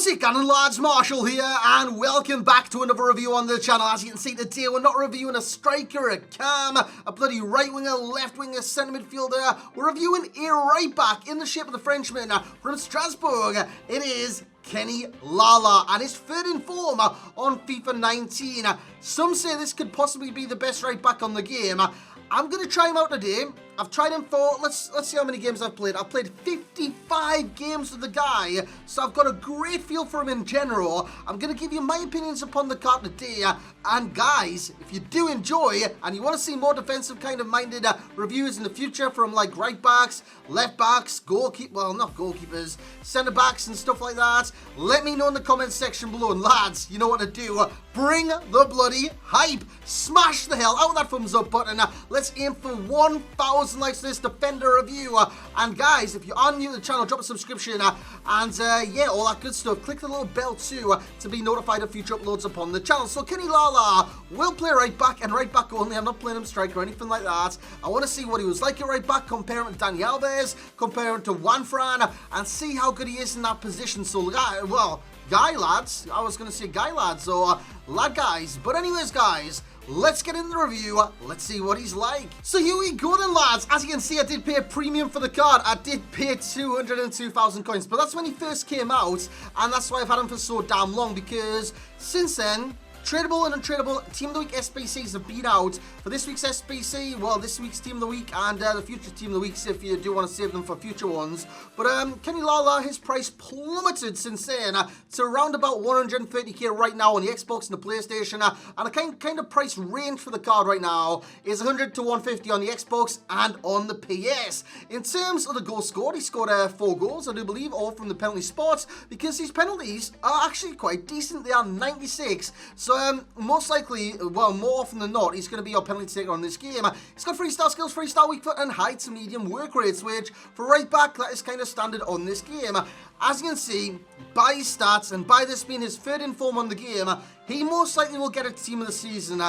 How's it going, lads? Marshall here, and welcome back to another review on the channel. As you can see today, we're not reviewing a striker, a cam, a bloody right winger, left winger, centre midfielder. We're reviewing a right back in the shape of the Frenchman from Strasbourg. It is Kenny Lala, and his third in form on FIFA 19. Some say this could possibly be the best right back on the game. I'm going to try him out today. I've tried him for, let's see how many games I've played. I've played 55 games with the guy, so I've got a great feel for him in general. I'm going to give you my opinions upon the card today. And guys, if you do enjoy and you want to see more defensive kind of minded reviews in the future from like right backs, left backs, goalkeepers, well, not goalkeepers, centre backs and stuff like that, let me know in the comments section below. And lads, you know what to do. Bring the bloody hype. Smash the hell out of that thumbs up button. Let's aim for 1,000 likes for this Defender review. And guys, if you are new to the channel, drop a subscription. And yeah, all that good stuff. Click the little bell too to be notified of future uploads upon the channel. So Kenny Lala will play right back and right back only. I'm not playing him striker or anything like that. I want to see what he was like at right back, compare him to Dani Alves, compare him to Juan Fran, and see how good he is in that position. So, well, guy lads, I was going to say guy lads, or lad guys. But anyways, guys, let's get into the review. Let's see what he's like. So here we go then, lads. As you can see, I did pay a premium for the card. I did pay 202,000 coins, but that's when he first came out, and that's why I've had him for so damn long, because since then, tradable and untradeable Team of the Week SBCs have been out. For this week's SBC, well, this week's Team of the Week and the future Team of the Weeks if you do want to save them for future ones. But Kenny Lala, his price plummeted since then to around about 130k right now on the Xbox and the PlayStation. And the kind of price range for the card right now is 100 to 150 on the Xbox and on the PS. In terms of the goals scored, he scored 4 goals, I do believe, all from the penalty spot, because his penalties are actually quite decent. They are 96. So most likely, well, more often than not, he's going to be your penalty taker on this game. He's got 3-star skills, 3-star weak foot, and high to medium work rates, which for right back, that is kind of standard on this game. As you can see, by his stats, and by this being his third in form on the game, he most likely will get a team of the season.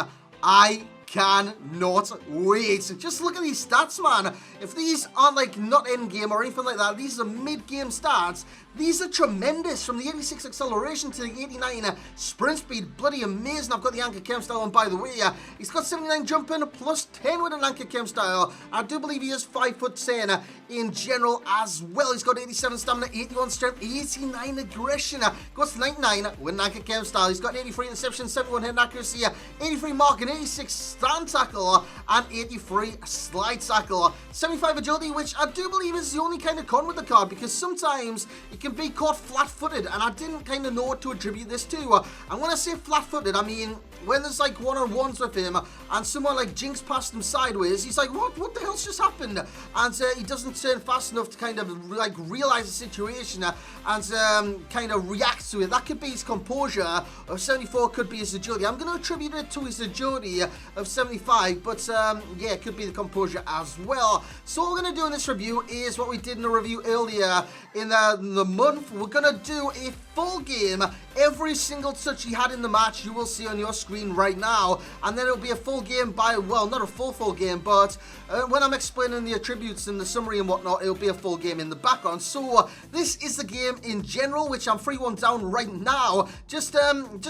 I cannot wait. Just look at these stats, man. If these aren't like not end game or anything like that, these are mid-game stats. These are tremendous. From the 86 acceleration to the 89 sprint speed, bloody amazing. I've got the anchor chem style on, by the way. He's got 79 jumping plus 10 with an anchor chem style. I do believe he is 5'10" in general as well. He's got 87 stamina, 81 strength, 89 aggression. Goes to 99 with an anchor chem style. He's got 83 interception, 71 hit accuracy, 83 marking, 86 stand tackle, and 83 slide tackle. 75 agility, which I do believe is the only kind of con with the card, because sometimes it can be caught flat-footed, and I didn't kind of know what to attribute this to. And when I say flat-footed, I mean when there's like one-on-ones with him and someone like jinks past him sideways, he's like, what the hell's just happened? And he doesn't turn fast enough to kind of like realize the situation and kind of react to it. That could be his composure of 74, could be his agility. I'm going to attribute it to his agility of 75, but yeah, it could be the composure as well. So what we're going to do in this review is what we did in the review earlier in the month. We're going to do a full game. Every single touch he had in the match you will see on your screen right now, and then it'll be a full game by, well, not a full game, but when I'm explaining the attributes and the summary and whatnot, it'll be a full game in the background. So this is the game in general, which I'm 3-1 down right now, just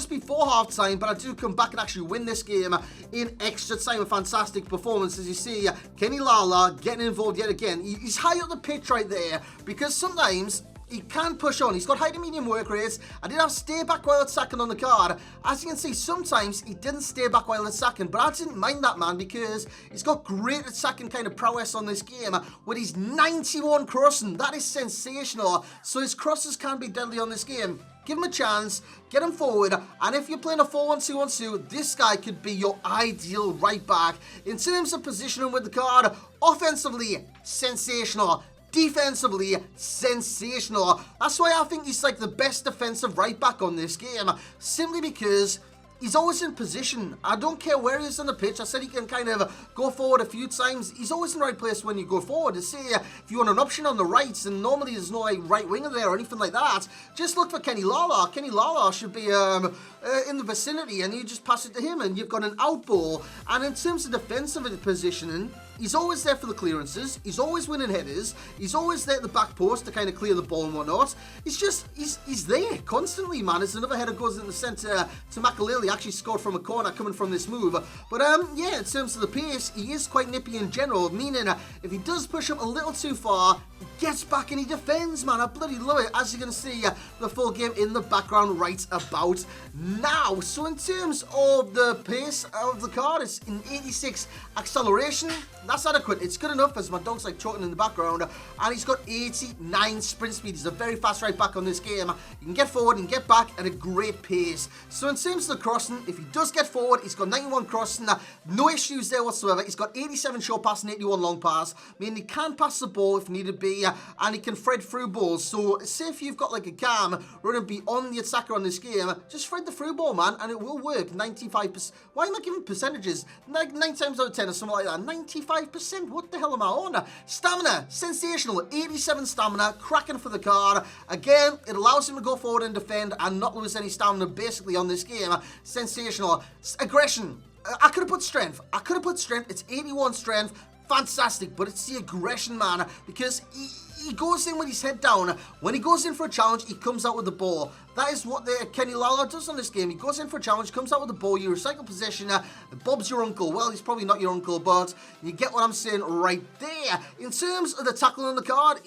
before half time, but I do come back and actually win this game in extra time. A fantastic performance, as you see. Kenny Lala getting involved yet again. He's high up the pitch right there, because sometimes he can push on. He's got high to medium work rates. I did have stay back while attacking on the card. As you can see, sometimes he didn't stay back while attacking, but I didn't mind that, man, because he's got great attacking kind of prowess on this game with his 91 crossing. That is sensational. So his crosses can be deadly on this game. Give him a chance, get him forward, and if you're playing a 4-1-2-1-2, this guy could be your ideal right back. In terms of positioning with the card, offensively, sensational. Defensively, sensational. That's why I think he's like the best defensive right back on this game, simply because he's always in position. I don't care where he is on the pitch. I said he can kind of go forward a few times. He's always in the right place when you go forward. To say if you want an option on the right, and normally there's no like right winger there or anything like that, just look for Kenny Lala. Kenny Lala should be in the vicinity, and you just pass it to him, and you've got an out ball. And in terms of defensive positioning, He's always there for the clearances. He's always winning headers. He's always there at the back post to kind of clear the ball and whatnot. He's there constantly, man. As another header goes in the centre to Makaleli, actually scored from a corner coming from this move. But yeah, in terms of the pace, he is quite nippy in general, meaning if he does push up a little too far, he gets back and he defends, man. I bloody love it. As you're going to see the full game in the background right about now. So in terms of the pace of the card, it's in 86 acceleration. That's adequate. It's good enough, as my dog's like choking in the background. And he's got 89 sprint speed. He's a very fast right back on this game. You can get forward and get back at a great pace. So in terms of the crossing, if he does get forward, he's got 91 crossing. No issues there whatsoever. He's got 87 short pass and 81 long pass. Meaning he can pass the ball if needed be. And he can thread through balls. So say if you've got like a cam running beyond the attacker on this game, just thread the through ball, man. And it will work. 95%. Why am I giving percentages? Like 9 times out of 10 or something like that. 95%. What the hell am I on? Stamina. Sensational. 87 stamina. Cracking for the card. Again, it allows him to go forward and defend and not lose any stamina basically on this game. Sensational. Aggression. I could have put strength. It's 81 strength. Fantastic. But it's the aggression, man. Because he goes in with his head down. When he goes in for a challenge, he comes out with the ball. That is what Kenny Lala does on this game. He goes in for a challenge, comes out with the ball, you recycle possession, Bob's your uncle. Well, he's probably not your uncle, but you get what I'm saying right there. In terms of the tackle on the card,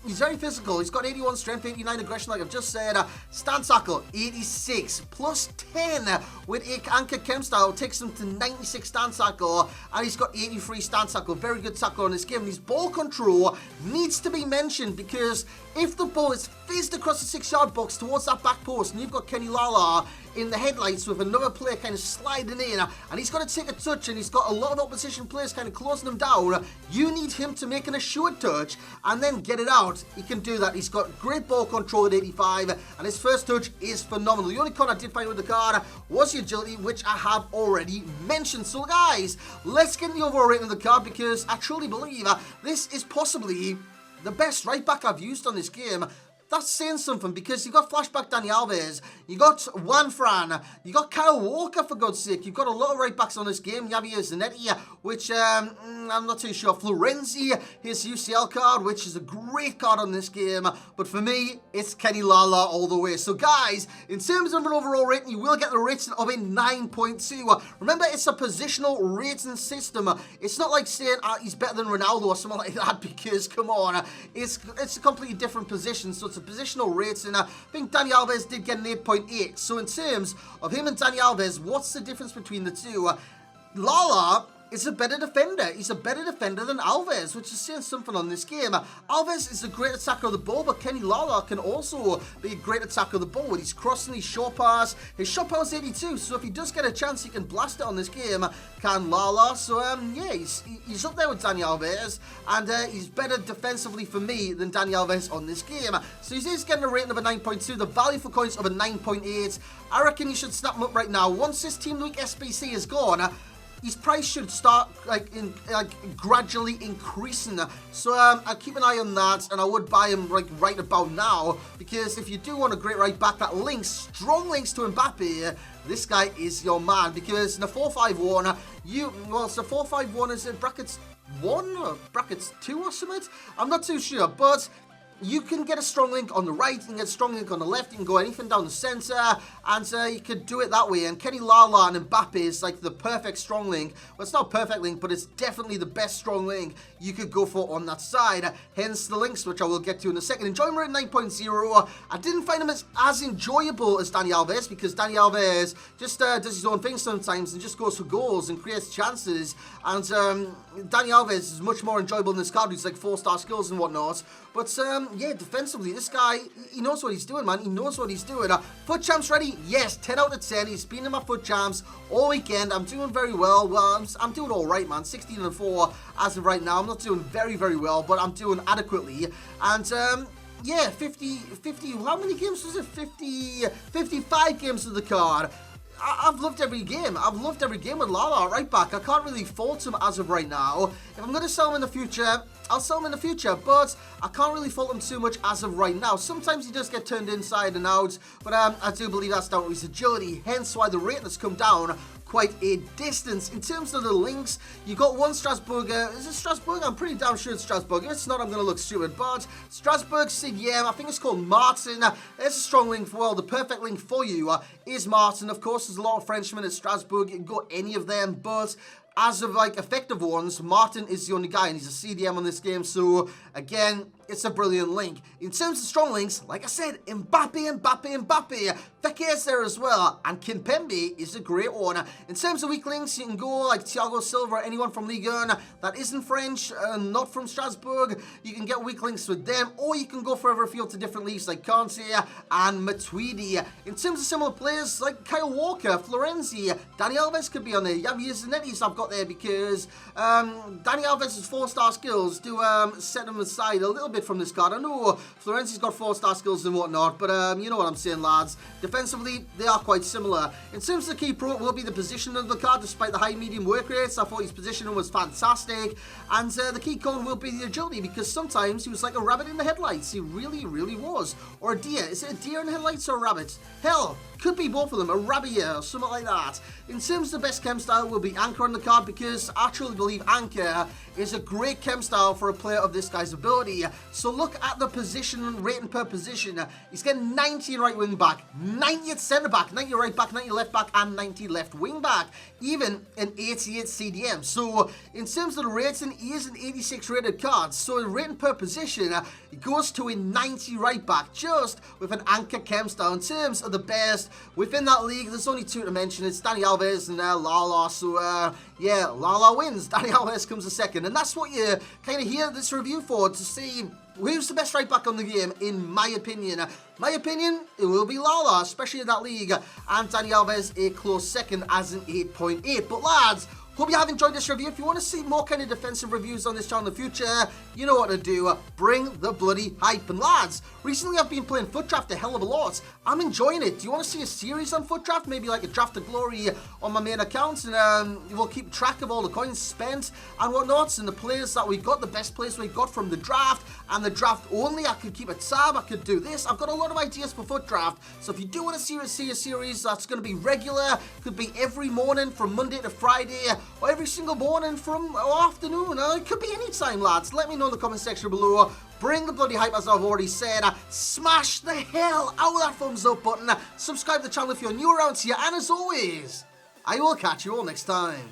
He's very physical. He's got 81 strength, 89 aggression, like I've just said. Stand tackle, 86. Plus 10 with Anchor Chem style takes him to 96 stand tackle. And he's got 83 stand tackle. Very good tackle on this game. And his ball control needs to be mentioned because if the ball is fizzed across the 6-yard box towards that back post and you've got Kenny Lala in the headlights with another player kind of sliding in and he's got to take a touch and he's got a lot of opposition players kind of closing him down, you need him to make an assured touch and then get it out. He can do that. He's got great ball control at 85 and his first touch is phenomenal. The only con I did find with the card was the agility, which I have already mentioned. So guys, let's get the overall rating of the card because I truly believe this is possibly the best right back I've used on this game. That's saying something because you got flashback Dani Alves, you got Juan Fran, you got Kyle Walker for God's sake. You've got a lot of right backs on this game. Javier Zanetti, which I'm not too sure. Florenzi, his UCL card, which is a great card on this game. But for me, it's Kenny Lala all the way. So guys, in terms of an overall rating, you will get the rating of a 9.2. Remember, it's a positional rating system. It's not like saying he's better than Ronaldo or something like that because, come on, it's a completely different position. So it's a positional rating. I think Dani Alves did get an 8.8. So in terms of him and Dani Alves, what's the difference between the two? Lala is a better defender. He's a better defender than Alves, which is saying something on this game. Alves is a great attacker of the ball, but Kenny Lala can also be a great attacker of the ball with his crossing, his short pass. His shot power is 82, so if he does get a chance, he can blast it on this game. Can Lala? So, yeah, he's up there with Dani Alves, and he's better defensively for me than Dani Alves on this game. So he's getting a rating of a 9.2, the value for coins of a 9.8. I reckon you should snap him up right now. Once this Team of the Week SBC is gone, his price should start gradually increasing. So I'll keep an eye on that, and I would buy him right about now because if you do want a great right back that links, strong links to Mbappe, this guy is your man. Because in the 4-5-1, it's the 4-5-1 is it brackets 1 or brackets 2 or something? I'm not too sure, but you can get a strong link on the right, you can get a strong link on the left, you can go anything down the centre, and you could do it that way. And Kenny Lala and Mbappe is like the perfect strong link. Well, it's not a perfect link, but it's definitely the best strong link you could go for on that side. Hence the links, which I will get to in a second. Enjoyment rate 9.0. I didn't find him as enjoyable as Dani Alves because Dani Alves just does his own thing sometimes and just goes for goals and creates chances. And Dani Alves is much more enjoyable in this card. He's like 4-star skills and whatnot. But yeah, defensively, this guy, he knows what he's doing, man. He knows what he's doing. Foot champs ready? Yes, 10 out of 10. He's been in my foot champs all weekend. I'm doing very well. Well, I'm doing all right, man. 16-4 as of right now. I'm not doing very, very well, but I'm doing adequately. And yeah, 50, how many games was it? 55 games of the card. I've loved every game. I've loved every game with Lala right back. I can't really fault him as of right now. If I'm going to sell him in the future, I'll sell him in the future, but I can't really fault him too much as of right now. Sometimes he does get turned inside and out, but I do believe that's down to his agility, hence why the rating has come down quite a distance. In terms of the links, you got one Strasbourg. Is it Strasbourg? I'm pretty damn sure it's Strasbourg. If it's not, I'm going to look stupid. But Strasbourg CDM, I think it's called Martin. There's a strong link for, well, the perfect link for you is Martin. Of course, there's a lot of Frenchmen at Strasbourg. You can go any of them, but as of like effective ones, Martin is the only guy, and he's a CDM on this game. So again, it's a brilliant link. In terms of strong links, like I said, Mbappe. Fekir's there as well, and Kimpembe is a great one. In terms of weak links, you can go like Thiago Silva, anyone from Ligue 1 that isn't French, not from Strasbourg. You can get weak links with them, or you can go further afield to different leagues like Conte and Matuidi. In terms of similar players like Kyle Walker, Florenzi, Dani Alves could be on there. Javier Zanetti's I've got there because Dani Alves' 4-star skills do set him aside a little bit from this card. I know Florenzi's got 4-star skills and whatnot, but you know what I'm saying, lads. Defensively, they are quite similar. In terms of the key pro, it will be the position of the card, despite the high medium work rates. I thought his positioning was fantastic. And the key con will be the agility, because sometimes he was like a rabbit in the headlights. He really, really was. Or a deer. Is it a deer in the headlights or a rabbit? Hell, could be both of them. A rabbit or something like that. In terms of the best chem style will be Anchor on the card, because I truly believe Anchor is a great chem style for a player of this guy's ability. So look at the position rating per position. He's getting 90 right wing back, 90 at centre back, 90 right back, 90 left back, and 90 left wing back. Even an 88 CDM. So in terms of the rating, he is an 86 rated card. So the rating per position, it goes to a 90 right back, just with an Anchor chem style. In terms of the best within that league, there's only two to mention. It's Dani Alves and Lala. So yeah, Lala wins. Dani Alves comes a second. And that's what you kind of hear this review for, to see who's the best right back on the game, in my opinion. My opinion, it will be Lala, especially in that league. And Dani Alves a close second as an 8.8. But lads, hope you have enjoyed this review. If you want to see more kind of defensive reviews on this channel in the future, you know what to do. Bring the bloody hype. And lads, recently I've been playing Foot Draft a hell of a lot. I'm enjoying it. Do you want to see a series on Foot Draft? Maybe like a Draft of Glory on my main account, and we'll keep track of all the coins spent and whatnot, and the players that we got, the best players we got from the draft and the draft only. I could keep a tab. I could do this. I've got a lot of ideas for Foot Draft. So if you do want to see a series that's going to be regular, could be every morning from Monday to Friday, or every single morning from afternoon. It could be any time, lads. Let me know in the comment section below. Bring the bloody hype, as I've already said. Smash the hell out of that thumbs up button. Subscribe to the channel if you're new around here. And as always, I will catch you all next time.